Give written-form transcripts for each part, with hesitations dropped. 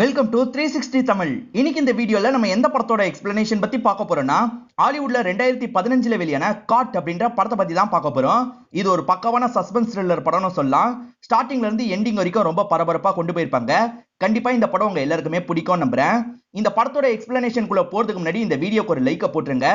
Welcome to 360 Tamil. இன்னைக்கு இந்த வீடியோல நம்ம எந்த படத்தோட எக்ஸ்பிளனேஷன் பத்தி பார்க்க போறோம்னா, ஹாலிவுட்ல 2015ல வெளியான காட் அப்படின்ற படத்தை பத்தி தான் பார்க்க போறோம். இது ஒரு பக்கவான சஸ்பென்ஸ் த்ரில்லர் படம்னு சொல்லலாம். ஸ்டார்டிங்ல இருந்து எண்டிங் வரைக்கும் ரொம்ப பரபரப்பா கொண்டு போயிருப்பாங்க. கண்டிப்பா இந்த படம் உங்க எல்லாருக்குமே பிடிக்கும் நம்புறேன். இந்த படத்தோட எக்ஸ்பிளனேஷனுக்குள்ள போறதுக்கு முன்னாடி இந்த வீடியோக்கு ஒரு லைக்க போட்டுருங்க.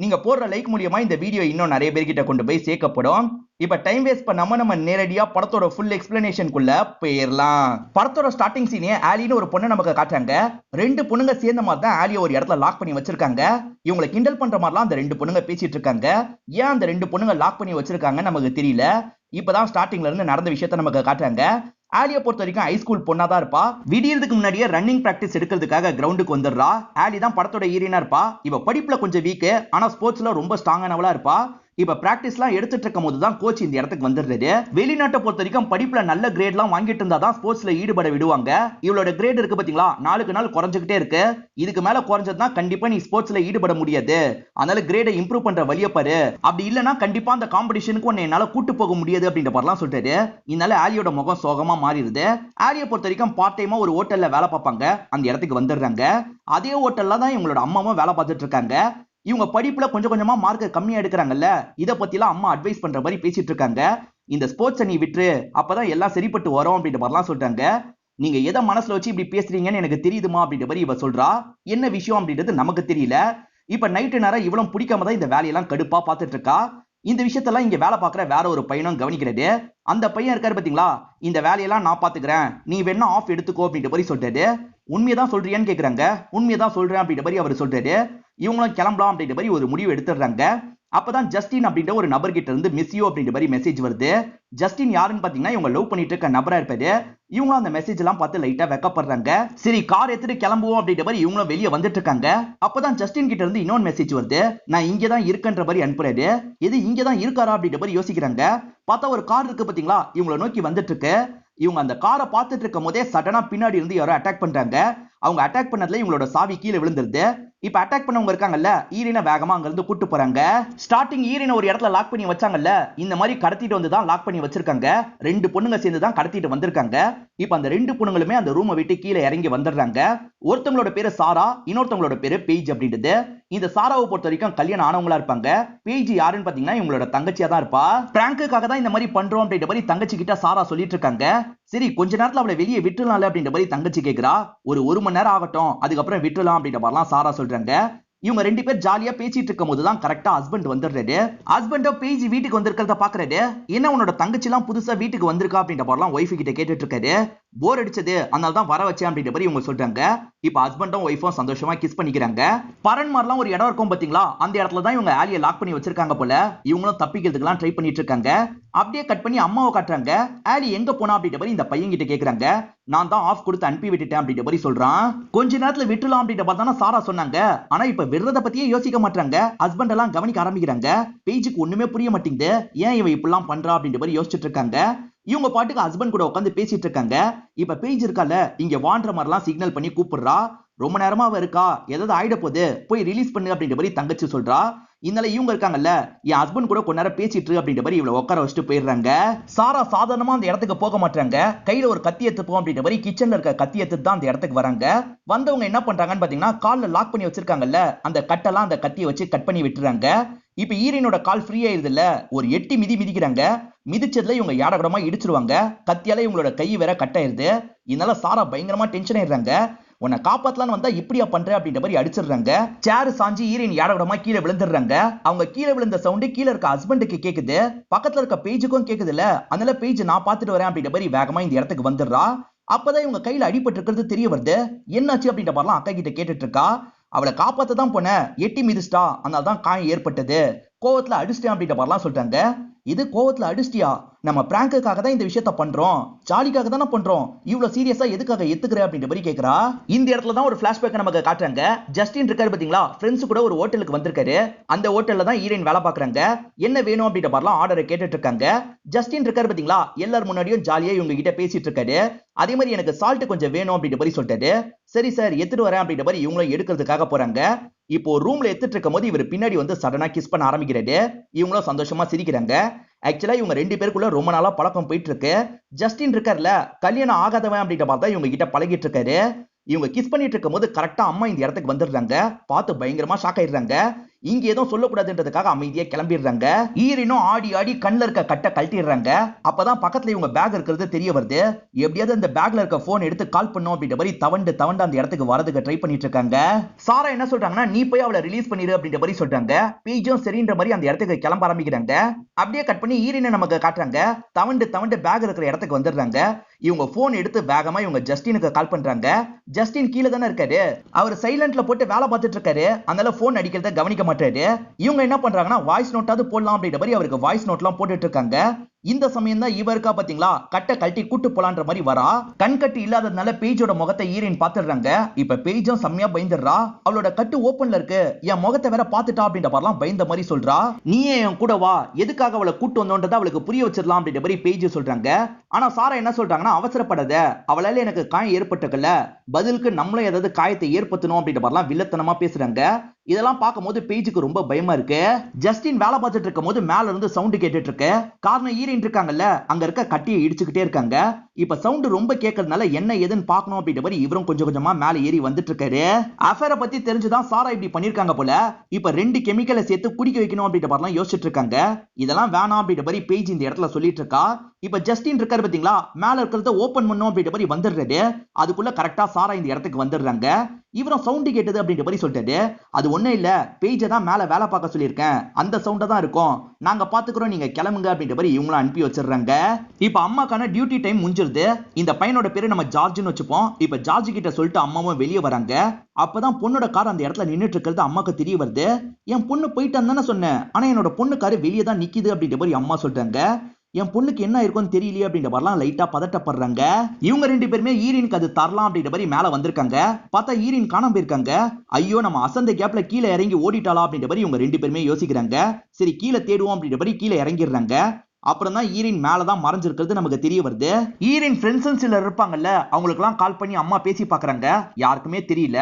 நீங்க போடுற லைக் மூலியமா இந்த வீடியோ இன்னும் நிறைய பேர்கிட்ட கொண்டு போய் சேர்க்கப்படும். இப்ப டைம் வேஸ்ட் பண்ணாம நம்ம நேரடியா படத்தோட ஃபுல் எக்ஸ்பிளனேஷனுக்குள்ள போயிடலாம். படத்தோட ஸ்டார்டிங் சீனே ஆலின்னு ஒரு பொண்ணு நமக்கு காட்டுறாங்க. ரெண்டு பொண்ணுங்க சேர்ந்த மாதிரி தான் ஆலியை ஒரு இடத்துல லாக் பண்ணி வச்சிருக்காங்க. இவங்களை கிண்டல் பண்ற மாதிரிலாம் அந்த ரெண்டு பொண்ணுங்க பேசிட்டு இருக்காங்க. ஏன் அந்த ரெண்டு பொண்ணுங்க லாக் பண்ணி வச்சிருக்காங்க நமக்கு தெரியல. இப்பதான் ஸ்டார்டிங்ல இருந்து நடந்த விஷயத்த நமக்கு காட்டுறாங்க. ஆலியை பொறுத்த வரைக்கும் ஹைஸ்கூல் பொண்ணா தான் இருப்பா. விடியறதுக்கு முன்னாடியே ரன்னிங் பிராக்டிஸ் எடுக்கிறதுக்காக கிரவுண்டுக்கு வந்துடுறா. ஆலி தான் படத்தோட ஹீரோயினா இருப்பா. இவ படிப்புல கொஞ்சம் வீக், ஆனா ஸ்போர்ட்ஸ்ல ரொம்ப ஸ்ட்ராங்கானவளா இருப்பா. இப்ப பிராக்டிஸ்லாம் எடுத்துட்டு இருக்கும் போது தான் கோச் இந்த இடத்துக்கு வந்துடுறாரு. வெளிநாட்டை பொறுத்த வரைக்கும் படிப்புல நல்ல கிரேட்லாம் வாங்கிட்டு இருந்தா தான் ஸ்போர்ட்ஸ்ல ஈடுபட விடுவாங்க. இவளோட கிரேட் இருக்கு பாத்தீங்களா, நாளுக்கு நாள் குறைஞ்சுக்கிட்டே இருக்கு. இதுக்கு மேல குறைஞ்சதுன்னா கண்டிப்பா நீ ஸ்போர்ட்ஸ்ல ஈடுபட முடியாது. அதனால கிரேடை இம்ப்ரூவ் பண்ற வழியை பாரு. அப்படி இல்லைன்னா கண்டிப்பா அந்த காம்படிஷனுக்கு உன்னை என்னால கூட்டு போக முடியாது அப்படின்ற மாதிரிலாம் சொல்லிட்டாரு. இதனால ஆலியோட முகம் சோகமா மாறிடுது. ஆலியை பொறுத்த வரைக்கும் பார்ட் டைமா ஒரு ஹோட்டல்ல வேலை பார்ப்பாங்க. அந்த இடத்துக்கு வந்துடுறாங்க. அதே ஹோட்டல்ல தான் இவங்களோட அம்மாவும் வேலை பார்த்துட்டு இருக்காங்க. இவங்க படிப்புல கொஞ்சம் கொஞ்சமா மார்க் கம்மியா எடுக்கிறாங்கல்ல, இத பத்திலாம் அம்மா அட்வைஸ் பண்ற மாதிரி பேசிட்டு இருக்காங்க. இந்த ஸ்போர்ட்ஸ் நீ விட்டுரு, அப்பதான் எல்லாம் சரிப்பட்டு வரும் அப்படின்ற மாதிரிலாம் சொல்றாங்க. நீங்க எதை மனசுல வச்சு இப்படி பேசுறீங்கன்னு எனக்கு தெரியுதுமா அப்படின்ற மாதிரி இவ சொல்றா. என்ன விஷயம் அப்படின்றது நமக்கு தெரியல. இப்ப நைட்டு நேரம் இவ்வளவு பிடிக்காம தான் இந்த வேலையெல்லாம் கடுப்பா பார்த்துட்டு இருக்கா. இந்த விஷயத்தெல்லாம் இங்க வேலை பார்க்குற வேற ஒரு பையனும் கவனிக்கிறது. அந்த பையன் இருக்காரு பாத்தீங்களா, இந்த வேலையெல்லாம் நான் பாத்துக்கிறேன், நீ வேணா ஆஃப் எடுத்துக்கோ அப்படின்ற மாதிரி சொல்றாரு. உண்மையதான் சொல்றியான்னு கேக்குறாங்க. உண்மையதான் சொல்றேன் அப்படின்ற மாதிரி அவர் சொல்றாரு. இவங்களும் கிளம்பலாம் அப்படின்ற மாதிரி ஒரு முடிவு எடுத்துடுறாங்க. அப்பதான் ஜஸ்டின் அப்படின்ற ஒரு நபர்கிட்ட இருந்து மிஸ் யூ அப்படின்ற மாதிரி மெசேஜ் வருது. ஜஸ்டின் யாருன்னு பாத்தீங்கன்னா இவங்க லவ் பண்ணிட்டு இருக்க நபரா இருப்பாரு. இவங்களும் அந்த மெசேஜ் எல்லாம் பார்த்து லைட்டா வெக்கப்படுறாங்க. சரி கார் எடுத்துட்டு கிளம்புவோம் அப்படின்ற மாதிரி இவங்களும் வெளியே வந்துட்டு இருக்காங்க. அப்பதான் ஜஸ்டின் கிட்ட இருந்து இன்னொரு மெசேஜ் வருது. நான் இங்கதான் இருக்கன்ற மாதிரி அனுப்புறாரு. இது இங்கதான் இருக்காரா அப்படின்ற மாதிரி யோசிக்கிறாங்க. பார்த்தா ஒரு கார் இருக்கு பாத்தீங்களா, இவங்களை நோக்கி வந்துட்டு இருக்கு. இவங்க அந்த காரை பார்த்துட்டு இருக்கும் போதே சடனா பின்னாடி இருந்து யாரோ அட்டாக் பண்றாங்க. அவங்க அட்டாக் பண்ணதுல இவங்களோட சாவி கீழே விழுந்துருது. இப்ப அட்டாக் பண்ணவங்க இருக்காங்கல்ல, ஈரின வேகமா அங்க இருந்து கூட்டு போறாங்க. ஸ்டார்டிங் ஈரின ஒரு இடத்துல லாக் பண்ணி வச்சாங்கல்ல, இந்த மாதிரி கடத்திட்டு வந்து தான் லாக் பண்ணி வச்சிருக்காங்க. ரெண்டு பொண்ணுங்க சேர்ந்து தான் கடத்திட்டு வந்திருக்காங்க. இப்ப அந்த ரெண்டு பொண்ணுங்களுமே அந்த ரூமை விட்டு கீழே இறங்கி வந்துடுறாங்க. ஒருத்தவங்களோட பேரு சாரா, இன்னொருத்தவங்களோட பேரு பேஜ் அப்படின்றது. இந்த சாராவை பொறுத்த வரைக்கும் கல்யாணம் ஆனவங்களா இருப்பாங்க. பேஜ் யாருன்னு பாத்தீங்கன்னா இவங்களோட தங்கச்சியா தான் இருப்பா. பிராங்குக்காக தான் இந்த மாதிரி பண்றோம் அப்படின்ற மாதிரி தங்கச்சி கிட்ட சாரா சொல்லிட்டு இருக்காங்க. சரி கொஞ்ச நேரத்துல அவளை வெளியே விட்டுலாம்ல அப்படின்ற மாதிரி தங்கச்சி கேக்குறா. ஒரு மணி நேரம் ஆகட்டும், அதுக்கப்புறம் விட்டுலாம் அப்படின்ற மாதிரிலாம் சாரா சொல்றாங்க. இவங்க ரெண்டு பேர் ஜாலியா பேசிட்டு இருக்கும் போதுதான் கரெக்டா ஹஸ்பண்ட் வந்துடுறாரு. ஹஸ்பண்டோ பேஜ் வீட்டுக்கு வந்திருக்கிறத பாக்குறாரு. என்ன உன்னோட தங்கச்சி எல்லாம் புதுசா வீட்டுக்கு வந்திருக்கா அப்படின்ற மாதிரிலாம் ஒய்ஃப் கிட்ட கேட்டுட்டு இருக்காரு. போர் அடிச்சது, அதனால தான் வர வச்சேன் அப்படின்ற மாதிரி இவங்க சொல்றாங்க. இப்ப ஹஸ்பண்டும் ஒய்ஃபும் சந்தோஷமா கிஸ் பண்ணிக்கிறாங்க. பரன் மாதிரிலாம் ஒரு இடம் இருக்கும் பாத்தீங்களா, அந்த இடத்துல தான் இவங்க ஆலியை லாக் பண்ணி வச்சிருக்காங்க போல. இவங்களும் தப்பிக்கிறதுக்கெல்லாம் ட்ரை பண்ணிட்டு இருக்காங்க. அப்படியே கட் பண்ணி அம்மாவை காட்டுறாங்க. ஆலி எங்க போனா அப்படின்ற மாதிரி இந்த பையன் கிட்ட கேக்குறாங்க. நான் தான் ஆஃப் கொடுத்து அனுப்பி விட்டுட்டேன் அப்படின்ற மாதிரி சொல்றான். கொஞ்ச நேரத்துல விட்டுலாம் அப்படின்ற பார்த்தா சாரா சொன்னாங்க. ஆனா இப்ப விடுறத பத்தியே யோசிக்க மாட்டாங்க. ஹஸ்பண்ட் எல்லாம் கவனிக்க ஆரம்பிக்கிறாங்க. பேஜுக்கு ஒண்ணுமே புரிய மாட்டேங்குது. ஏன் இவ இப்படிலாம் பண்றா அப்படின்ற மாதிரி யோசிச்சுட்டு இருக்காங்க. இவங்க பாட்டுக்கு ஹஸ்பண்ட் கூட உட்காந்து பேசிட்டு இருக்காங்க. இப்ப பேஜ் இருக்கால, இங்க வாண்ட மாதிரிலாம் சிக்னல் பண்ணி கூப்பிடுறா. ரொம்ப நேரமா அவ இருக்கா, ஏதாவது ஆயிட போகுது, போய் ரிலீஸ் பண்ணு அப்படின்ற மாதிரி தங்கச்சி சொல்றா. இதனால இவங்க இருக்காங்கல்ல, என் ஹஸ்பண்ட் கூட கொஞ்ச நேரம் பேசிட்டு அப்படின்ற மாதிரி இவளை உட்கார வச்சுட்டு போயிடுறாங்க. சாரா சாதாரணமா அந்த இடத்துக்கு போக மாட்டாங்க. கையில ஒரு கத்தி எடுத்துப்போம் அப்படின்ற மாதிரி கிச்சன்ல இருக்க கத்தி எடுத்து தான் அந்த இடத்துக்கு வராங்க. வந்தவங்க என்ன பண்றாங்கன்னு பாத்தீங்கன்னா, கால்ல லாக் பண்ணி வச்சிருக்காங்கல்ல, அந்த கட்டெல்லாம் அந்த கத்தியை வச்சு கட் பண்ணி விட்டுறாங்க. இப்ப ஈரனோட கால் ஃப்ரீ ஆயிருது இல்ல, ஒரு எட்டி மிதிக்கிறாங்க. மிதிச்சதுல இவங்க யாடகடமா இடிச்சிருவாங்க. கத்தியால இவங்களோட கை வேற கட் ஆயிருது. இதனால சாரா பயங்கரமா டென்ஷன் ஆயிடுறாங்க. உன்னை காப்பாத்தலான்னு வந்தா இப்படியா பண்ற அப்படின்ற மாதிரி அடிச்சிடுறாங்க. சேர் சாஞ்சி ஈரின் யாடகடமா கீழே விழுந்துடுறாங்க. அவங்க கீழே விழுந்த சவுண்ட் கீழே இருக்க ஹஸ்பண்டுக்கு கேக்குது, பக்கத்துல இருக்க பேஜுக்கும் கேக்குது இல்ல. அதனால பேஜ் நான் பாத்துட்டு வரேன் அப்படின்ற மாதிரி வேகமா இந்த இடத்துக்கு வந்துடுறா. அப்பதான் இவங்க கையில அடிபட்டு இருக்கிறது தெரிய வருது. என்னாச்சு அப்படின்ற மாதிரிலாம் அக்கா கிட்ட கேட்டுட்டு இருக்கா. அவளை காப்பாத்த தான் போன, எட்டி மிதிச்சிட்டா, அதனால தான் காயம் ஏற்பட்டது, கோவத்துல அடிச்சிட்டேன் அப்படின்ற மாதிரிலாம் சொல்றாங்க. இது கோவத்துல அடிச்சிட்டியா? நம்ம பிராங்குக்காக தான் இந்த விஷயத்த பண்றோம், ஜாலிக்காக தானே பண்றோம், இவ்வளவு சீரியஸா எதுக்காக எத்துக்கிற அப்படின்ற மாதிரி கேக்குறா. இந்த இடத்துல தான் ஒரு பிளாஷ்பேக் நமக்கு காட்டுறாங்க. ஜஸ்டின் இருக்காரு பாத்தீங்களா, ஃப்ரெண்ட்ஸ் கூட ஒரு ஹோட்டலுக்கு வந்திருக்காரு. அந்த ஹோட்டல்ல தான் ஈரன் வேலை பாக்குறாங்க. என்ன வேணும் அப்படின்ற மாதிரிலாம் ஆர்டரை கேட்டுட்டு இருக்காங்க. ஜஸ்டின் இருக்காரு பாத்தீங்களா, எல்லாரும் முன்னாடியும் ஜாலியா இவங்க கிட்ட பேசிட்டு இருக்காரு. அதே மாதிரி எனக்கு சால்ட் கொஞ்சம் வேணும் அப்படின்ற மாதிரி சொல்லிட்டாரு. சரி சார் எடுத்துட்டு வரேன் அப்படின்ற மாதிரி இவங்களும் எடுக்கிறதுக்காக போறாங்க. இப்போ ரூம்ல எடுத்துட்டு இருக்கும் போது இவர் பின்னாடி வந்து சடனா கிஸ் பண்ண ஆரம்பிக்கிறாரு. இவங்களும் சந்தோஷமா சிரிக்கிறாங்க. ஆக்சுவலா இவங்க ரெண்டு பேருக்குள்ள ரொம்ப நாளா பழக்கம் போயிட்டு இருக்கு. ஜஸ்டின் இருக்கார்ல, கல்யாணம் ஆகாதவன் அப்படின்ற பார்த்தா இவங்க கிட்ட பழகிட்டு இருக்காரு. இவங்க கிஸ் பண்ணிட்டு இருக்கும்போது கரெக்டா அம்மா இந்த இடத்துக்கு வந்துடுறாங்க. பார்த்து பயங்கரமா ஷாக் ஆயிடுறாங்க. இங்க எதுவும் சொல்லக்கூடாதுன்றதுக்காக அமைதியா கிளம்பிடுறாங்க. ஈரினும் ஆடி ஆடி கண்ணுல இருக்க கட்டை கழட்டிடுறாங்க. அப்பதான் பக்கத்துல இவங்க பேக் இருக்கிறது தெரிய வருது. எப்படியாவது அந்த பேக்ல இருக்க போன் எடுத்து கால் பண்ணும் அப்படின்ற மாதிரி தவண்டு தவண்டு அந்த இடத்துக்கு வரதுக்கு ட்ரை பண்ணிட்டு இருக்காங்க. சாரா என்ன சொல்றாங்கன்னா, நீ போய் அவளை ரிலீஸ் பண்ணிடு அப்படின்ற மாதிரி சொல்றாங்க. பேஜும் சரின்ற மாதிரி அந்த இடத்துக்கு கிளம்ப ஆரம்பிக்கிறாங்க. அப்படியே கட் பண்ணி ஈரினை நமக்கு காட்டுறாங்க. தவண்டு தவண்டு பேக் இருக்கிற இடத்துக்கு வந்துடுறாங்க. இவங்க போன் எடுத்து வேகமா இவங்க ஜஸ்டினுக்கு கால் பண்றாங்க. ஜஸ்டின் கீழே தானே இருக்காரு. அவர் சைலண்ட்ல போட்டு வேலை பார்த்துட்டு இருக்காரு. அதனால போன் அடிக்கிறத கவனிக்க மாட்டாரு. இவங்க என்ன பண்றாங்கன்னா, வாய்ஸ் நோட்டாவது போடலாம் அப்படின்ற மாதிரி அவருக்கு வாய்ஸ் நோட்லாம் போட்டுட்டு இருக்காங்க. இந்த சமயம் தான் இவருக்கா பாத்தீங்களா கட்டை கழட்டி கூட்டு போலான்ற மாதிரி வரா. கண் கட்டு இல்லாததுனால பேஜோட முகத்தை ஈரின் பாத்துடுறாங்க. இப்ப பேஜும் செம்மையா பயந்துடுறா. அவளோட கட்டு ஓபன்ல இருக்கு, என் முகத்தை வேற பாத்துட்டா அப்படின்ற மாதிரிலாம் பயந்த மாதிரி சொல்றா. நீயே என் கூட வா, எதுக்காக அவளை கூட்டு வந்தோன்றதை அவளுக்கு புரிய வச்சிடலாம் அப்படின்ற மாதிரி பேஜ் சொல்றாங்க. ஆனா சாரா என்ன சொல்றாங்கன்னா, அவசரப்படாத, அவளால எனக்கு காயம் ஏற்பட்டுக்கல, பதிலுக்கு நம்மளும் ஏதாவது காயத்தை ஏற்படுத்தணும் அப்படின்ற மாதிரிலாம் வில்லத்தனமா பேசுறாங்க. இதெல்லாம் பார்க்கும்போது பேஜுக்கு ரொம்ப பயமா இருக்கு. ஜஸ்டின் வேலை பார்த்துட்டு இருக்கும் போது மேல இருந்து சவுண்ட் கேட்டுட்டு இருக்கு. காரணம் ஈரின் இருக்காங்கல்ல, அங்க இருக்க கட்டியை இடிச்சுக்கிட்டே இருக்காங்க. இப்ப சவுண்ட் ரொம்ப கேட்கறதுனால என்ன ஏதுன்னு பார்க்கணும் அப்படின்ற மாதிரி இவரும் கொஞ்சம் கொஞ்சமா மேல ஏறி வந்துட்டு இருக்காரு. அஃபேரை பத்தி தெரிஞ்சுதான் சாரா இப்படி பண்ணிருக்காங்க போல. இப்ப 2 கெமிக்கலை சேர்த்து குடிக்க வைக்கணும் அப்படின்ற மாதிரிலாம் யோசிச்சுட்டு இருக்காங்க. இதெல்லாம் வேணாம் அப்படின்ற மாதிரி பேஜ் இந்த இடத்துல சொல்லிட்டு இருக்கா. இப்ப ஜஸ்டின் இருக்காரு பாத்தீங்களா, மேல இருக்கிறத ஓபன் பண்ணும் அப்படின்ற மாதிரி வந்துடுறாரு. அதுக்குள்ள கரெக்டா சாரா இந்த இடத்துக்கு வந்துடுறாங்க. இவரும் சவுண்ட் கேட்டது அப்படின்ற மாதிரி சொல்லிட்டாரு. அது ஒண்ணும் இல்ல, பேஜை தான் மேல வேலை பார்க்க சொல்லியிருக்கேன், அந்த சவுண்ட தான் இருக்கும், நாங்க பாத்துக்கிறோம், நீங்க கிளம்புங்க அப்படின்ற மாதிரி இவங்களும் அனுப்பி வச்சிடுறாங்க. இப்ப அம்மாக்கான டியூட்டி டைம் முடிஞ்சிருது. இந்த பையனோட பேரு நம்ம ஜார்ஜ்னு வச்சுப்போம். இப்ப ஜார்ஜ் கிட்ட சொல்லிட்டு அம்மாவும் வெளியே வராங்க. அப்பதான் பொண்ணோட கார் அந்த இடத்துல நின்னுட்டு இருக்கிறது அம்மாக்கு தெரிய வருது. என் பொண்ணு போயிட்டான்னு தானே சொன்னேன், ஆனா என்னோட பொண்ணு காரு வெளியே தான் நிக்குது அப்படின்ற மாதிரி அம்மா சொல்றாங்க. என் பொண்ணுக்கு என்ன இருக்கும்னு தெரியலையே அப்படின்ற மாதிரிலாம் லைட்டா பதட்டப்படுறாங்க. இவங்க 2 பேருமே ஈரினுக்கு அது தரலாம் அப்படின்ற மாதிரி மேல வந்திருக்காங்க. பார்த்தா ஈரின் காணாம போயிருக்காங்க. ஐயோ, நம்ம அசந்த கேப்ல கீழே இறங்கி ஓடிட்டாளா அப்படின்ற மாதிரி இவங்க 2 பேருமே யோசிக்கிறாங்க. சரி, கீழே தேடுவோம் அப்படின்ற மாதிரி கீழே இறங்கிடுறாங்க. அப்புறம் தான் ஈரின் மேலதான் மறைஞ்சிருக்கிறது நமக்கு தெரிய வருது. ஈரின் ஃப்ரெண்ட்ஸ் சிலர் இருப்பாங்கல்ல, அவங்களுக்குலாம் கால் பண்ணி அம்மா பேசி பாக்குறாங்க. யாருக்குமே தெரியல.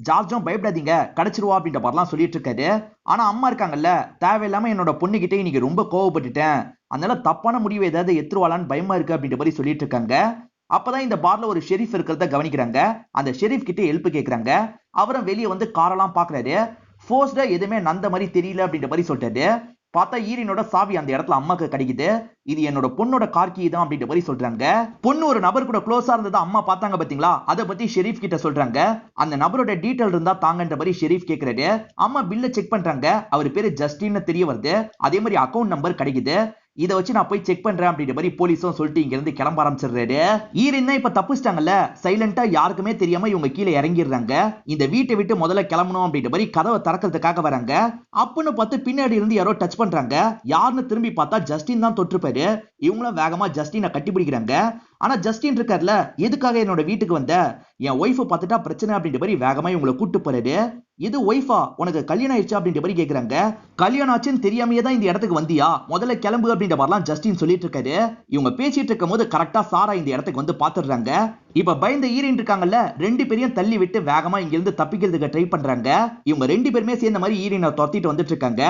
ஜார்ஜும் பயப்படாதீங்க, கிடைச்சிருவா அப்படின்ற மாதிரிலாம் சொல்லிட்டு இருக்காரு. ஆனா அம்மா இருக்காங்கல்ல, தேவையில்லாம என்னோட பொண்ணுகிட்டே இன்னைக்கு ரொம்ப கோவப்பட்டுட்டேன், அதனால தப்பான முடிவு ஏதாவது எடுத்துருவாளான்னு பயமா இருக்கு அப்படின்ற மாதிரி சொல்லிட்டு இருக்காங்க. அப்பதான் இந்த பார்ல ஒரு ஷெரீஃப் இருக்கிறத கவனிக்கிறாங்க. அந்த ஷெரீஃப் கிட்ட ஹெல்ப் கேக்குறாங்க. அவரும் வெளியே வந்து காரெல்லாம் பாக்குறாரு. ஃபோர்ஸ்டா எதுவுமே நந்த மாதிரி தெரியல அப்படின்ற மாதிரி சொல்லிட்டாரு. பார்த்தா ஈரினோட சாவி அந்த இடத்துல அம்மாக்கு கிடைக்குது. இது என்னோட பொண்ணோட கார் கீ தான் அப்படின்ற மாதிரி சொல்றாங்க. பொண்ணு ஒரு நபர் கூட க்ளோஸா இருந்ததா அம்மா பார்த்தாங்க பாத்தீங்களா, அதை பத்தி ஷெரீஃப் கிட்ட சொல்றாங்க. அந்த நபரோட டீடைல் இருந்தா தாங்கன்ற மாதிரி ஷெரீஃப் கேக்குறாரு. அம்மா பில்ல செக் பண்றாங்க. அவர் பேரு ஜஸ்டின்னு தெரிய வருது. அதே மாதிரி அக்கவுண்ட் நம்பர் கிடைக்குது. இதை வச்சு நான் போய் செக் பண்றேன் அப்படின்ற மாதிரி போலீஸும் சொல்லிட்டு இங்க இருந்து கிளம்ப ஆரம்பிச்சிடுறாரு. ஈரின் தான் இப்ப தப்பிச்சிட்டாங்கல்ல, சைலண்டா யாருக்குமே தெரியாம இவங்க கீழே இறங்கிடுறாங்க. இந்த வீட்டை விட்டு முதல்ல கிளம்பணும் அப்படின்ற மாதிரி கதவை திறக்கிறதுக்காக வராங்க. அப்பன்னு பார்த்து பின்னாடி இருந்து யாரோ டச் பண்றாங்க. யாருன்னு திரும்பி பார்த்தா ஜஸ்டின் தான் தொற்றுப்பாரு. இவங்களும் வேகமா ஜஸ்டினை கட்டிப்பிடிக்கிறாங்க. ஆனா ஜஸ்டின் இருக்கார்ல, எதுக்காக என்னோட வீட்டுக்கு வந்த, என் ஒய்ஃப பார்த்துட்டா பிரச்சனை அப்படின்ற மாதிரி வேகமா இவங்களை கூட்டு போறாரு. இது ஒய்ஃபா, உனக்கு கல்யாணம் ஆயிடுச்சா அப்படின்ற மாதிரி கேக்குறாங்க. கல்யாணம் ஆச்சுன்னு தெரியாமையே தான் இந்த இடத்துக்கு வந்தியா, முதல்ல கிளம்பு அப்படின்ற மாதிரிலாம் ஜஸ்டின் சொல்லிட்டு இருக்காரு. இவங்க பேசிட்டு இருக்கும் போது கரெக்டா சாரா இந்த இடத்துக்கு வந்து பாத்துடுறாங்க. இப்ப பயந்த ஈரின் இருக்காங்கல்ல, 2 பேரையும் தள்ளி விட்டு வேகமா இங்க இருந்து தப்பிக்கிறதுக்கு ட்ரை பண்றாங்க. இவங்க 2 பேருமே சேர்ந்த மாதிரி ஈரினை துரத்திட்டு வந்துட்டு இருக்காங்க.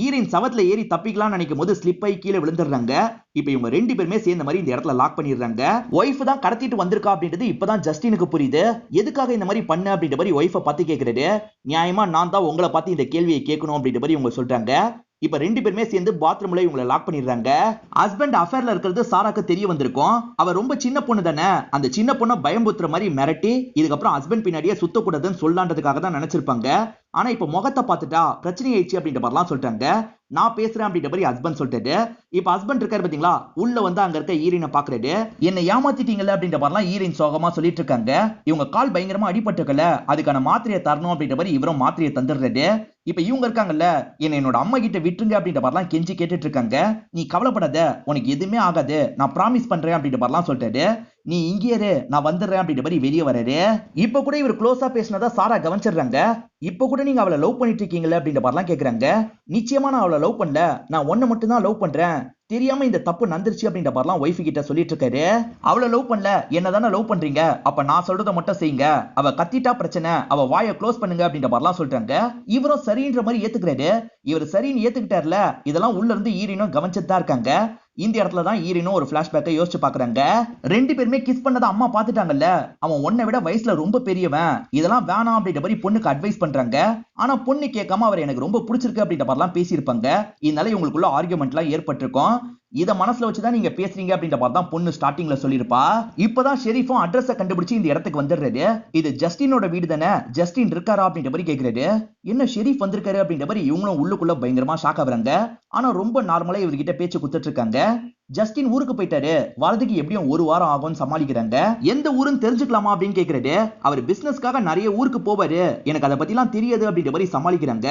ஈரின் சவத்துல ஏறி தப்பிக்கலாம் நினைக்கும் போது ஸ்லிப் ஆகி கீழே விழுந்துடுறாங்க. இப்ப இவங்க 2 பேருமே சேர்ந்த மாதிரி இந்த இடத்துல லாக் பண்ணிடுறாங்க. ஒய்ஃப் தான் கடத்திட்டு வந்திருக்கா அப்படின்றது இப்பதான் ஜஸ்டினுக்கு புரியுது. எதுக்காக இந்த மாதிரி பண்ண அப்படின்ற மாதிரி ஒய்ஃபை பார்த்து கேட்கிறாரு. நியாயமா நான் தான் உங்களை பார்த்து இந்த கேள்வியை கேட்கணும் அப்படின்ற மாதிரி இவங்க சொல்றாங்க. இப்ப 2 பேருமே சேர்ந்து பாத்ரூம்ல இவங்களை லாக் பண்ணிடுறாங்க. ஹஸ்பண்ட் அஃபேர்ல இருக்கிறது சாராக்கு தெரிய வந்திருக்கும். அவ ரொம்ப சின்ன பொண்ணு தானே, அந்த சின்ன பொண்ணை பயம்புத்துற மாதிரி மிரட்டி இதுக்கப்புறம் ஹஸ்பண்ட் பின்னாடியே சுத்தக்கூடாதுன்னு சொல்லான்றதுக்காக தான் நினைச்சிருப்பாங்க. ஆனா இப்ப முகத்தை பார்த்துட்டா பிரச்சனை ஆயிடுச்சு அப்படின்ற மாதிரிலாம் சொல்லிட்டாங்க. நான் பேசுறேன் அப்படின்ற மாதிரி ஹஸ்பண்ட் சொல்லிட்டாரு. இப்ப ஹஸ்பண்ட் இருக்காரு பாத்தீங்களா, உள்ள வந்து அங்க இருக்க ஈரினை பாக்குறாரு. என்னை ஏமாத்திட்டீங்கல்ல அப்படின்ற மாதிரிலாம் ஈரின் சோகமா சொல்லிட்டு இருக்காங்க. இவங்க கால் பயங்கரமா அடிபட்டுக்கல, அதுக்கான மாத்திரையை தரணும் அப்படின்ற மாதிரி இவரும் மாத்திரையை தந்துடுறாரு. இப்ப இவங்க இருக்காங்கல்ல, என்னோட அம்மா கிட்ட விட்டுருங்க அப்படின்ற மாதிரிலாம் கெஞ்சி கேட்டுட்டு இருக்காங்க. நீ கவலைப்படாத, உனக்கு எதுவுமே ஆகாது, நான் ப்ராமிஸ் பண்றேன் அப்படின்ற மாதிரிலாம் சொல்லிட்டாரு. நீ இங்கே இரு, நான் வந்துடுறேன் அப்படின்ற மாதிரி வெளியே வராரு. இப்ப கூட இவர் க்ளோஸா பேசினதா சாரா கவனிச்சிடுறாங்க. இப்ப கூட நீங்க அவளை லவ் பண்ணிட்டு இருக்கீங்களா அப்படின்ற மாதிரிலாம் கேக்குறாங்க. நிச்சயமா நான் அவளை லவ் பண்ணல, நான் ஒன்ன மட்டும் தான் லவ் பண்றேன், தெரியாம இந்த தப்பு நடந்துருச்சு அப்படின்ற மாதிரிலாம் ஒய்ஃப் கிட்ட சொல்லிட்டு இருக்காரு. அவளை லவ் பண்ணல, என்னதானே லவ் பண்றீங்க, அப்ப நான் சொல்றதை மட்டும் செய்யுங்க, அவ கத்திட்டா பிரச்சனை, அவ வாயை க்ளோஸ் பண்ணுங்க அப்படின்ற மாதிரிலாம் சொல்றாங்க. இவரும் சரின்ற மாதிரி ஏத்துக்கிறாரு. இவர் சரின்னு ஏத்துக்கிட்டார்ல, இதெல்லாம் உள்ள இருந்து ஈரினும் கவனிச்சுட்டு தான் இருக்காங்க. இந்த இடத்துல தான் ஈரினும் ஒரு பிளாஷ்பேக்கை யோசிச்சு பாக்குறாங்க. ரெண்டு பேருமே கிஸ் பண்ணதை அம்மா பாத்துட்டாங்கல்ல, அவன் உன்னை விட வயசுல ரொம்ப பெரியவன், இதெல்லாம் வேணாம் அப்படின்ற மாதிரி பொண்ணுக்கு அட்வைஸ் பண்றாங்க. ஆனா பொண்ணு கேட்காம அவர் எனக்கு ரொம்ப பிடிச்சிருக்கு அப்படின்ற மாதிரிலாம் பேசியிருப்பாங்க. இதனால இவங்களுக்குள்ள ஆர்குமெண்ட்லாம் ஏற்பட்டிருக்கும். இத மனசுல வச்சுதான் நீங்க பேசுறீங்க அப்படின்ற மாதிரி தான் பொண்ணு ஸ்டார்டிங்ல சொல்லிருப்பா. இப்பதான் ஷெரீஃபும் அட்ரஸ கண்டுபிடிச்சு இந்த இடத்துக்கு வந்துடுறாரு. இது ஜஸ்டினோட வீடு தானே, ஜஸ்டின் இருக்காரா அப்படின்ற மாதிரி கேக்குறாரு. என்ன ஷெரீஃப் வந்திருக்காரு அப்படின்ற மாதிரி இவங்களும் உள்ளுக்குள்ள பயங்கரமா ஷாக் ஆகுறாங்க. ஆனா ரொம்ப நார்மலா இவர்கிட்ட பேச்சு குத்துட்டு இருக்காங்க. ஜஸ்டின் ஊருக்கு போயிட்டாரு, வரதுக்கு எப்படியும் ஒரு வாரம் ஆகும்னு சமாளிக்கிறாங்க. எந்த ஊருன்னு தெரிஞ்சுக்கலாமா அப்படின்னு கேக்குறாரு. அவர் பிசினஸ்க்காக நிறைய ஊருக்கு போவாரு, எனக்கு அதை பத்தி எல்லாம் தெரியாது அப்படின்ற மாதிரி சமாளிக்கிறாங்க.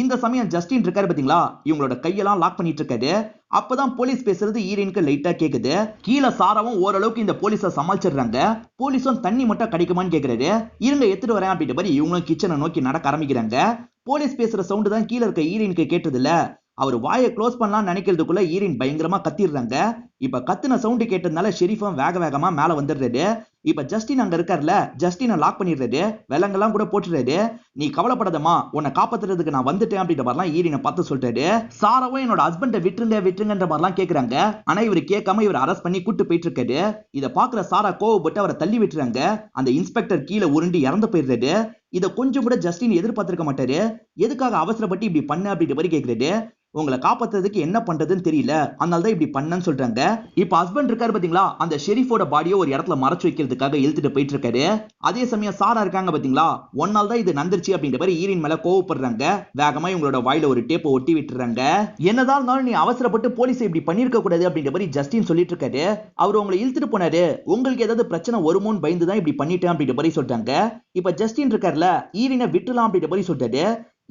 இந்த சமயம் ஜஸ்டின் இருக்காரு பாத்தீங்களா, இவங்களோட கையெல்லாம் லாக் பண்ணிட்டு இருக்காரு. அப்பதான் போலீஸ் பேசுறது ஈரனுக்கு லைட்டா கேக்குது. கீழே சாராவும் ஓரளவுக்கு இந்த போலீஸ சமாளிச்சிடுறாங்க. போலீஸும் தண்ணி மட்டும் கிடைக்குமான்னு கேக்குறாரு. இருங்க எடுத்துட்டு வரேன் அப்படின்ற மாதிரி இவங்களும் கிச்சனை நோக்கி நடக்க ஆரம்பிக்கிறாங்க. போலீஸ் பேசுற சவுண்ட் தான் கீழே இருக்க ஈரனுக்கு கேட்டது இல்ல. அவர் வாயை க்ளோஸ் பண்ணலாம் நினைக்கிறதுக்குள்ள ஈரின் பயங்கரமா கத்திடுறாங்க. இப்ப கத்துன சவுண்ட் கேட்டதுனால ஷெரீஃபும் வேக வேகமா மேல வந்துடுறாரு. இப்ப ஜஸ்டின் அங்க இருக்காருல, ஜஸ்டினை லாக் பண்ணிடுறாரு, விலங்கெல்லாம் கூட போட்டுறாரு. நீ கவலைப்படாதமா, உன்னை காப்பாத்துறதுக்கு நான் வந்துட்டேன் அப்படின்ற மாதிரிலாம் ஈரினை பார்த்து சொல்றாரு. சாராவும் என்னோட ஹஸ்பண்டை விட்டுருங்க விட்டுருங்கன்ற மாதிரிலாம் கேக்குறாங்க. ஆனா இவர் கேட்காம இவர் அரெஸ்ட் பண்ணி கூட்டு போயிட்டு இருக்காரு. இதை பாக்குற சாரா கோவப்பட்டு அவரை தள்ளி விட்டுறாங்க. அந்த இன்ஸ்பெக்டர் கீழே உருண்டு இறந்து போயிடுறாரு. இதை கொஞ்சம் கூட ஜஸ்டின் எதிர்பார்த்திருக்க மாட்டாரு. எதுக்காக அவசரப்பட்டு இப்படி பண்ண அப்படின்ற மாதிரி கேக்குறாரு. உங்களை காப்பாத்துறதுக்கு என்ன பண்றதுன்னு தெரியல, அதனால தான் இப்படி பண்ணன்னு சொல்றாங்க. இப்ப ஹஸ்பண்ட் இருக்காரு பாத்தீங்களா, அந்த ஷெரீஃபோட பாடியை ஒரு இடத்துல மறைச்சு வைக்கிறதுக்காக இழுத்துட்டு போயிட்டு இருக்காரு. அதே சமயம் சாரா இருக்காங்க பாத்தீங்களா, ஒன்னால தான் இது நடந்துருச்சு அப்படின்ற மாதிரி ஈரின் மேல கோவப்படுறாங்க. வேகமா இவங்களோட வாயில ஒரு டேப்பை ஒட்டி விட்டுறாங்க. என்னதான் இருந்தாலும் நீ அவசரப்பட்டு போலீஸ் இப்படி பண்ணிருக்க கூடாது அப்படின்ற மாதிரி ஜஸ்டின் சொல்லிட்டு இருக்காரு. அவர் உங்களை இழுத்துட்டு போனாரு, உங்களுக்கு ஏதாவது பிரச்சனை வருமோன்னு பயந்து தான் இப்படி பண்ணிட்டேன் அப்படின்ற மாதிரி சொல்றாங்க. இப்ப ஜஸ்டின் இருக்காருல, ஈரினை விட்டுலாம் அப்படின்ற மாதிரி சொல்றாரு.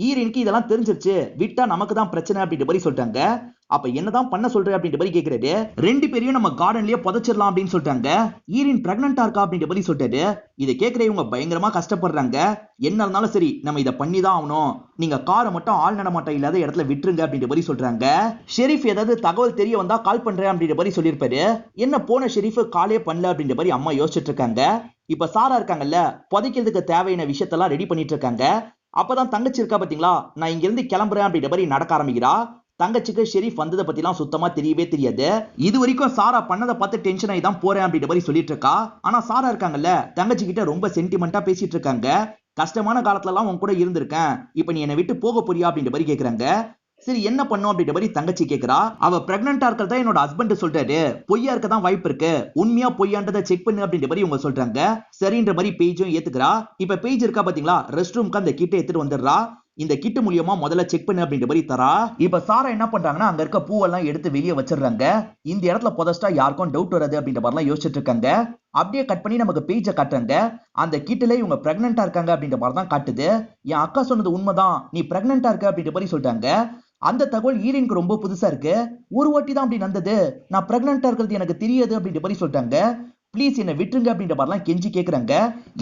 ஈரினுக்கு இதெல்லாம் தெரிஞ்சிருச்சு, விட்டா நமக்கு தான் பிரச்சனை அப்படின்ற மாதிரி சொல்றாங்க. அப்ப என்னதான் பண்ண சொல்ற அப்படின்ற மாதிரி கேக்குறாரு. ரெண்டு பேரையும் நம்ம கார்டன்லயே புதைச்சிடலாம் அப்படின்னு சொல்றாங்க. ஈரின் பிரெக்னன்டா இருக்கா அப்படின்ற மாதிரி சொல்றாரு. இதை கேட்கிற இவங்க பயங்கரமா கஷ்டப்படுறாங்க. என்ன இருந்தாலும் சரி, நம்ம இதை பண்ணி தான் ஆகணும், நீங்க காரை மட்டும் ஆள் நடமாட்டம் இல்லாத இடத்துல விட்டுருங்க அப்படின்ற மாதிரி சொல்றாங்க. ஷெரீஃப் ஏதாவது தகவல் தெரிய வந்தா கால் பண்றேன் அப்படின்ற மாதிரி சொல்லியிருப்பாரு. என்ன போன ஷெரீஃப் காலே பண்ணல அப்படின்ற மாதிரி அம்மா யோசிச்சுட்டு இருக்காங்க. இப்ப சாரா இருக்காங்கல்ல, புதைக்கிறதுக்கு தேவையான விஷயத்தெல்லாம் ரெடி பண்ணிட்டு இருக்காங்க. அப்பதான் தங்கச்சி இருக்கா பாத்தீங்களா, நான் இங்க இருந்து கிளம்புறேன் அப்படின்ற மாதிரி நடக்க ஆரம்பிக்கிறா. தங்கச்சிக்கு ஷெரீஃப் வந்ததை பத்தி எல்லாம் சுத்தமா தெரியவே தெரியாது. இது வரைக்கும் சாரா பண்ணதை பார்த்து டென்ஷன் ஆகி தான் போறேன் அப்படின்ற மாதிரி சொல்லிட்டு இருக்கா. ஆனா சாரா இருக்காங்கல்ல, தங்கச்சி கிட்ட ரொம்ப சென்டிமெண்டா பேசிட்டு இருக்காங்க. கஷ்டமான காலத்துல எல்லாம் உன் கூட இருந்திருக்கேன், இப்ப நீ என்னை விட்டு போக போறியா அப்படின்ற மாதிரி கேக்குறாங்க. சரி என்ன பண்ணும் அப்படின்ற மாதிரி தங்கச்சி கேக்குறா. அவ பிரெக்னன்டா இருக்கிறதா என்னோட ஹஸ்பண்ட் சொல்றாரு, பொய்யா இருக்க தான் வாய்ப்பு இருக்கு, உண்மையா பொய்யான்றதை செக் பண்ணு அப்படின்ற மாதிரி இவங்க சொல்றாங்க. சரின்ற மாதிரி பேஜும் ஏத்துக்கிறா. இப்ப பேஜ் இருக்கா பாத்தீங்களா, ரெஸ்ட் ரூம்க்கு அந்த கிட்ட எடுத்துட்டு வந்துடுறா. இந்த கிட்டு மூலியமா முதல்ல செக் பண்ணு அப்படின்ற மாதிரி தரா. இப்ப சாரா என்ன பண்றாங்கன்னா, அங்க இருக்க பூவெல்லாம் எடுத்து வெளியே வச்சிடுறாங்க. இந்த இடத்துல புதைச்சிட்டா யாருக்கும் டவுட் வராது அப்படின்ற மாதிரிலாம் யோசிச்சுட்டு இருக்காங்க. அப்படியே கட் பண்ணி நமக்கு பேஜை காட்டுறாங்க. அந்த கிட்டுல இவங்க பிரெக்னன்டா இருக்காங்க அப்படின்ற மாதிரி தான் காட்டுது. என் அக்கா சொன்னது உண்மைதான், நீ பிரெக்னன்டா இருக்க அப்படின்ற மாதிரி சொல்றாங்க. அந்த தகவல் ஈரினுக்கு ரொம்ப புதுசா இருக்கு. ஒரு வாட்டி தான் அப்படி நடந்தது, நான் பிரெக்னன்டா இருக்கிறது எனக்கு தெரியாது அப்படின்ற மாதிரி சொல்றாங்க. ப்ளீஸ் என்ன விட்டுருங்க அப்படின்ற மாதிரிலாம் கெஞ்சி கேக்குறாங்க.